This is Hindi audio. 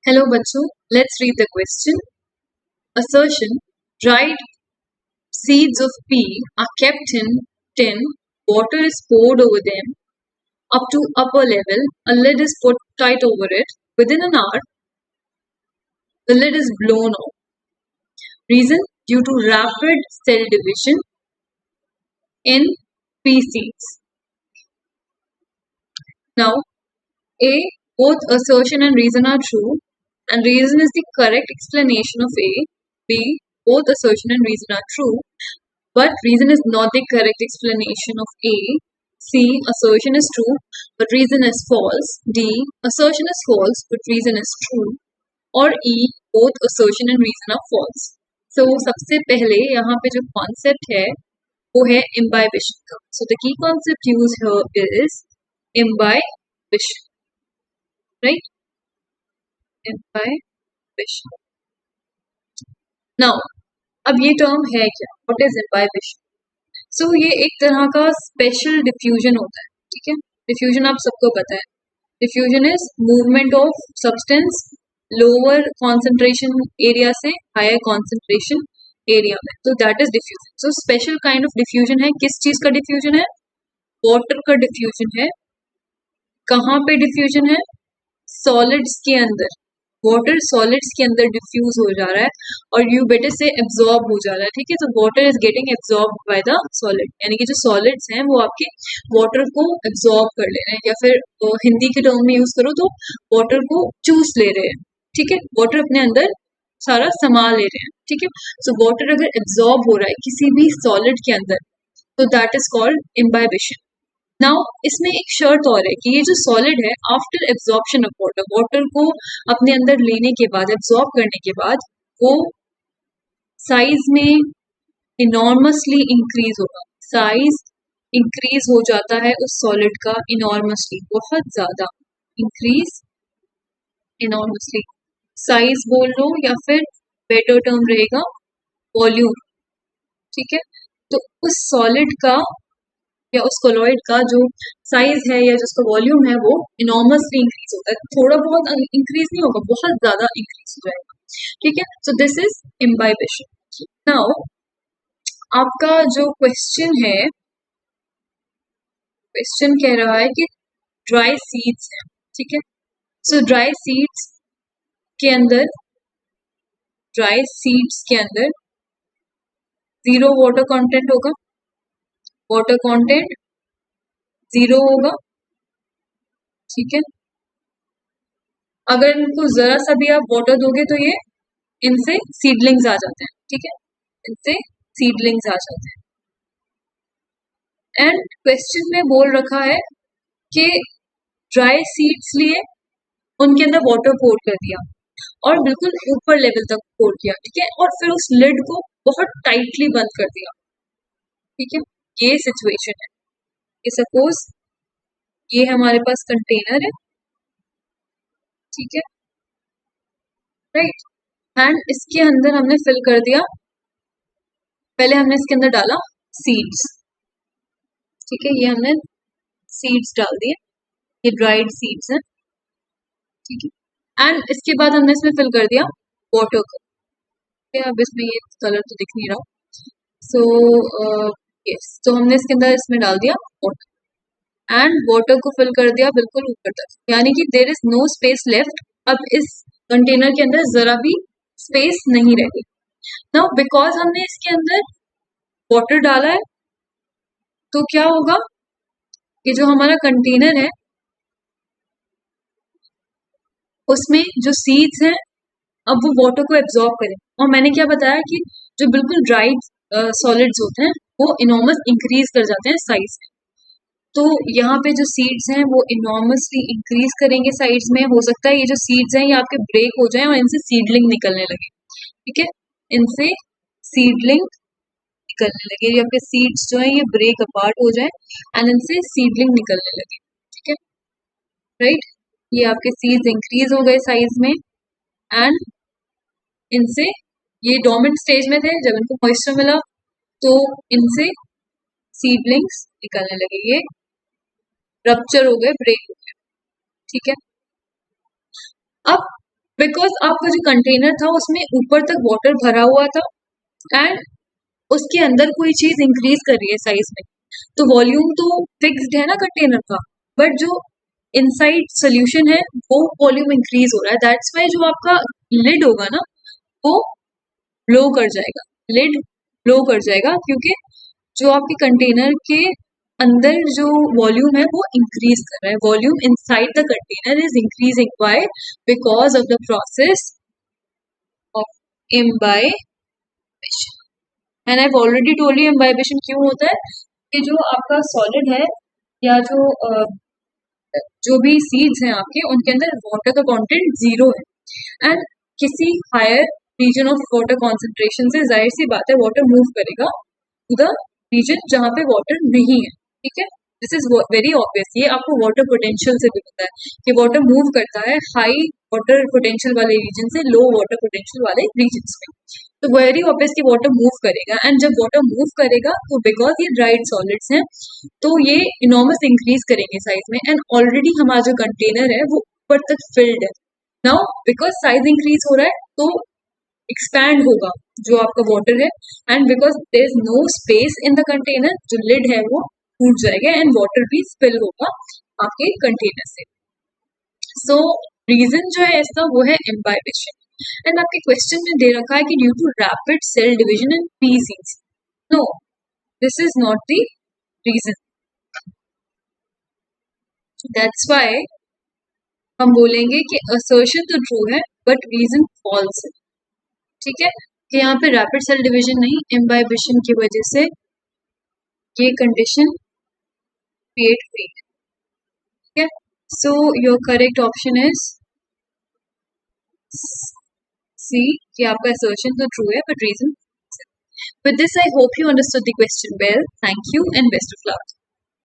Hello बच्चों, let's read the question. Assertion: dried seeds of pea are kept in tin, water is poured over them up to upper level, a lid is put tight over it. Within an hour, the lid is blown off. Reason: due to rapid cell division in pea seeds. Now, A. Both assertion and reason are true, and reason is the correct explanation of A. B. Both assertion and reason are true, but reason is not the correct explanation of A. C. Assertion is true, but reason is false. D. Assertion is false, but reason is true. और E. Both assertion and reason are false. So सबसे पहले यहाँ पे जो concept है वो है imbibition का. So the key concept used here is imbibition, right? Imbibition. Now, अब ये टर्म है क्या? What is imbibition? So ये एक तरह का स्पेशल डिफ्यूजन होता है, ठीक है. डिफ्यूजन आप सबको पता है. Diffusion is movement of substance lower concentration area से हायर कॉन्सेंट्रेशन एरिया में, तो that is diffusion. So special kind of diffusion है. किस चीज का डिफ्यूजन है? वाटर का डिफ्यूजन है. कहाँ पे डिफ्यूजन है? सॉलिड्स के अंदर. वाटर सॉलिड्स के अंदर डिफ्यूज हो जा रहा है और यू बेटे से एब्जॉर्ब हो जा रहा है, ठीक है. तो water is getting absorb by the solid, यानी कि जो सॉलिड्स हैं वो आपके वाटर को एब्जॉर्ब कर ले रहे हैं, या फिर हिंदी के टर्म में यूज करो तो वाटर को चूस ले रहे हैं, ठीक है. वाटर अपने अंदर सारा समा ले रहे हैं, ठीक है. सो वाटर अगर एब्जॉर्ब हो रहा है किसी भी सॉलिड के अंदर, तो that is called imbibition. Now इसमें एक शर्त और है कि ये जो सॉलिड है, after absorption of water, water को अपने अंदर लेने के बाद, एब्जॉर्ब करने के बाद, वो साइज में इनॉर्मसली इंक्रीज होगा. साइज इंक्रीज हो जाता है उस सॉलिड का इनॉर्मसली, बहुत ज्यादा इंक्रीज, इनॉर्मसली. साइज बोल लो या फिर बेटर टर्म रहेगा वॉल्यूम, ठीक है. तो उस सॉलिड का या उस कोलॉइड का जो साइज है या जिसका वॉल्यूम है वो इनॉर्मसली इंक्रीज होता है. थोड़ा बहुत इंक्रीज नहीं होगा, बहुत ज्यादा इंक्रीज हो जाएगा, ठीक है. So this is imbibition. Now आपका जो क्वेश्चन है, क्वेश्चन कह रहा है कि ड्राई सीड्स है, ठीक है. सो ड्राई सीड्स के अंदर, ड्राई सीड्स के अंदर 0 वाटर कंटेंट होगा. वाटर कंटेंट 0 होगा, ठीक है. अगर इनको जरा सा भी आप वाटर दोगे तो ये इनसे सीडलिंग्स आ जाते हैं, ठीक है. इनसे सीडलिंग्स आ जाते हैं. एंड क्वेश्चन में बोल रखा है कि ड्राई सीड्स लिए, उनके अंदर वाटर पोर कर दिया और बिल्कुल ऊपर लेवल तक पोर किया, ठीक है. और फिर उस लिड को बहुत टाइटली बंद कर दिया, ठीक है. ये सिचुएशन है कि सपोज ये हमारे पास कंटेनर है, ठीक है, राइट. एंड इसके अंदर हमने फिल कर दिया, पहले हमने इसके अंदर डाला सीड्स, ठीक है. ये हमने सीड्स डाल दिए, ये ड्राइड सीड्स हैं, ठीक है. एंड इसके बाद हमने इसमें फिल कर दिया वाटर को. अब इसमें ये कलर तो दिख नहीं रहा. सो यस, तो हमने इसके अंदर इसमें डाल दिया वाटर एंड वाटर को फिल कर दिया बिल्कुल ऊपर तक, यानी कि there is no space left. अब इस कंटेनर के अंदर जरा भी स्पेस नहीं रहेगी. नाउ बिकॉज हमने इसके अंदर वाटर डाला है, तो क्या होगा कि जो हमारा कंटेनर है उसमें जो सीड्स हैं अब वो वाटर को एब्जॉर्ब करें. और मैंने क्या बताया कि जो बिल्कुल ड्राइड सॉलिड्स होते हैं वो इनॉर्मस इंक्रीज कर जाते हैं साइज में. तो यहाँ पे जो सीड्स हैं वो इनॉर्मसली इंक्रीज करेंगे साइड्स में. हो सकता है ये जो सीड्स हैं ये आपके ब्रेक हो जाएं और इनसे सीडलिंग निकलने लगे, ठीक है. इनसे सीडलिंग निकलने लगे, या फिर सीड्स जो है ये ब्रेक अपार्ट हो जाए एंड इनसे सीडलिंग निकलने लगे, ठीक है, राइट. ये आपके सीड्स इंक्रीज हो गए साइज में एंड इनसे, ये डोर्मेंट स्टेज में थे, जब इनको मॉइस्चर मिला तो इनसे सीडलिंग्स निकलने लगे, ये रप्चर हो गए, ब्रेक हो गए, ठीक है. अब बिकॉज आपका जो कंटेनर था उसमें ऊपर तक वाटर भरा हुआ था एंड उसके अंदर कोई चीज इंक्रीज कर रही है साइज में, तो वॉल्यूम तो फिक्स्ड है ना कंटेनर का, बट जो इनसाइड सोल्यूशन है वो वॉल्यूम इंक्रीज हो रहा है। दैट्स वाई जो आपका लिड होगा ना वो ब्लो कर जाएगा, लिड ब्लो कर जाएगा, क्योंकि जो आपके कंटेनर के अंदर जो वॉल्यूम है वो इंक्रीज कर रहा है। Volume inside the container is increasing by because of the process of imbibition. And I already told you imbibition क्यों होता है, कि जो आपका सॉलिड है या जो भी सीड्स हैं आपके उनके अंदर वाटर का कंटेंट जीरो है, एंड किसी higher region of water concentration से जाहिर सी बात है वाटर मूव करेगा टू द रीजन जहाँ पे वाटर नहीं है। ठीक है, दिस इज वेरी ऑब्वियस, ये आपको वाटर पोटेंशियल से भी पता है कि वाटर मूव करता है हाई वाटर पोटेंशियल वाले रीजन से लो वाटर पोटेंशियल वाले रीजन में। तो वेरी ऑब्वियस कि वाटर मूव करेगा, एंड जब वाटर मूव करेगा तो बिकॉज ये ड्राइड सॉलिड्स हैं तो ये इनॉर्मस इंक्रीज करेंगे साइज में, एंड ऑलरेडी हमारा जो कंटेनर है वो ऊपर तक फिल्ड है। नाउ बिकॉज साइज इंक्रीज हो रहा है तो एक्सपैंड होगा जो आपका वाटर है, and because there is no space in the container, जो लिड है वो टूट जाएगा एंड वाटर भी स्पिल होगा आपके कंटेनर से। सो रीजन जो है इसका वो है इम्बाइबेशन। एंड आपके क्वेश्चन में दे रखा है कि due to rapid cell division in pieces. No, this is not the reason. That's why हम बोलेंगे कि असर्शन तो ट्रू है बट रीजन फॉल्स है। ठीक है, कि यहाँ पे रैपिड सेल डिवीजन नहीं, इम्बाइबेशन की वजह से ये कंडीशन क्रिएट हुई है। ठीक है, so your correct option is C, कि आपका असर्शन तो ट्रू है but reason. With this, I hope you understood the question well. Thank you and best of luck.